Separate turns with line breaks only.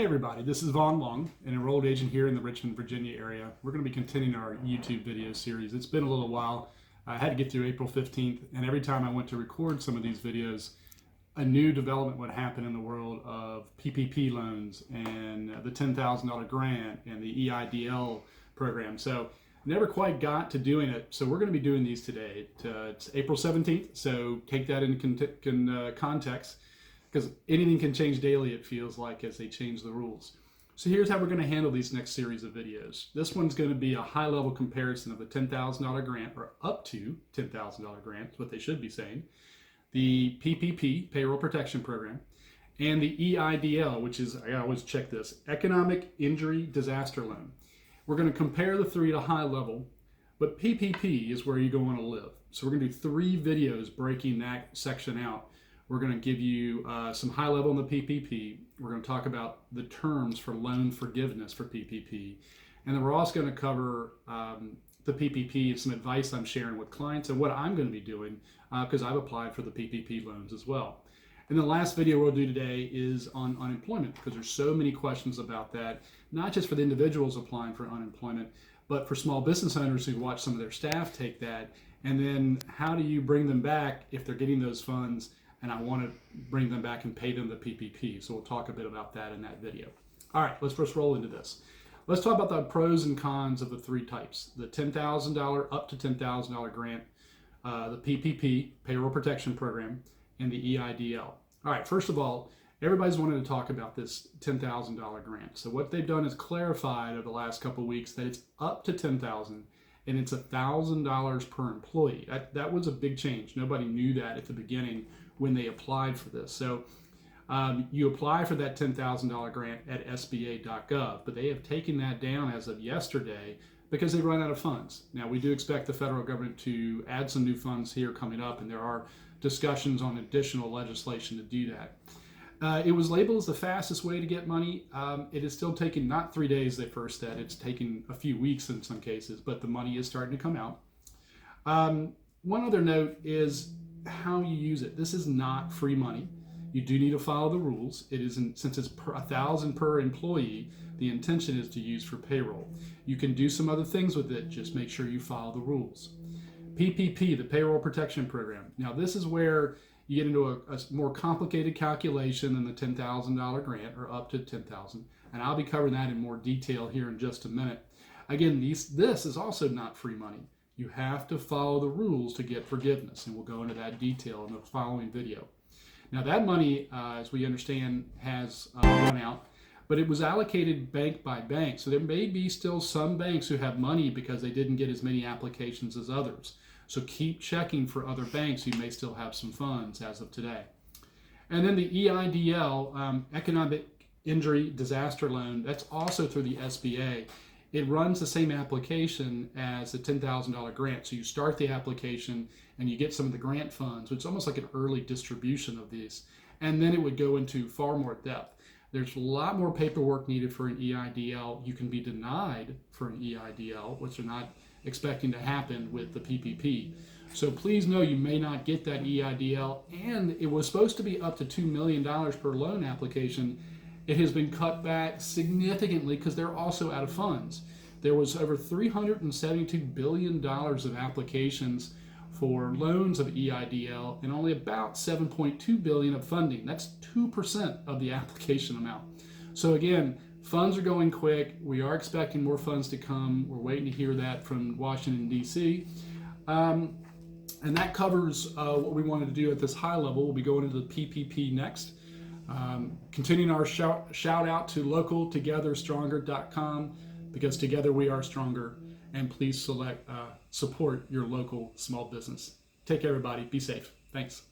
Hey everybody, this is Vaughn Long, an enrolled agent here in the Richmond, Virginia area. We're going to be continuing our YouTube video series. It's been a little while. I had to get through April 15th, and every time I went to record some of these videos, a new development would happen in the world of PPP loans and the $10,000 grant and the EIDL program. So never quite got to doing it. So we're going to be doing these today. It's April 17th, so take that in context, because anything can change daily, it feels like, as they change the rules. So here's how we're going to handle these next series of videos. This one's going to be a high-level comparison of the $10,000 grant, or up to $10,000 grant, is what they should be saying, the PPP, Payroll Protection Program, and the EIDL, which is, I always check this, Economic Injury Disaster Loan. We're going to compare the three at a high level, but PPP is where you go on to live. So we're going to do 3 videos breaking that section out. We're going to give you some high level on the PPP. We're going to talk about the terms for loan forgiveness for PPP. And then we're also going to cover the PPP and some advice I'm sharing with clients and what I'm going to be doing because I've applied for the PPP loans as well. And the last video we'll do today is on unemployment, because there's so many questions about that, not just for the individuals applying for unemployment, but for small business owners who watch some of their staff take that. And then how do you bring them back if they're getting those funds and I want to bring them back and pay them the PPP. So we'll talk a bit about that in that video. All right, let's first roll into this. Let's talk about the pros and cons of the 3 types: the $10,000 up to $10,000 grant, the PPP, Payroll Protection Program, and the EIDL. All right, first of all, everybody's wanted to talk about this $10,000 grant. So what they've done is clarified over the last couple of weeks that it's up to $10,000 and it's $1,000 per employee. That was a big change. Nobody knew that at the beginning when they applied for this. So you apply for that $10,000 grant at SBA.gov, but they have taken that down as of yesterday because they've run out of funds. Now, we do expect the federal government to add some new funds here coming up, and there are discussions on additional legislation to do that. It was labeled as the fastest way to get money. It is still taking not 3 days, they first said. It's taking a few weeks in some cases, but the money is starting to come out. One other note is how you use it. This is not free money. You do need to follow the rules. It isn't, since it's $1,000 per employee, the intention is to use for payroll. You can do some other things with it, just make sure you follow the rules. PPP, the Payroll Protection Program. Now this is where you get into a more complicated calculation than the $10,000 grant, or up to $10,000, and I'll be covering that in more detail here in just a minute. Again, this is also not free money. You have to follow the rules to get forgiveness, and we'll go into that detail in the following video. Now that money, as we understand, has run out, but it was allocated bank by bank. So there may be still some banks who have money because they didn't get as many applications as others. So keep checking for other banks who may still have some funds as of today. And then the EIDL, Economic Injury Disaster Loan, that's also through the SBA. It runs the same application as the $10,000 grant. So you start the application and you get some of the grant funds, which is almost like an early distribution of these. And then it would go into far more depth. There's a lot more paperwork needed for an EIDL. You can be denied for an EIDL, which are not expecting to happen with the PPP. So please know you may not get that EIDL, and it was supposed to be up to $2 million per loan application. It has been cut back significantly because they're also out of funds. There was over $372 billion of applications for loans of EIDL and only about $7.2 billion of funding. That's 2% of the application amount. So again, funds are going quick. We are expecting more funds to come. We're waiting to hear that from Washington, D.C. And that covers what we wanted to do at this high level. We'll be going into the PPP next. Continuing our shout out to localtogetherstronger.com, because together we are stronger, and please support your local small business. Take care, everybody. Be safe. Thanks.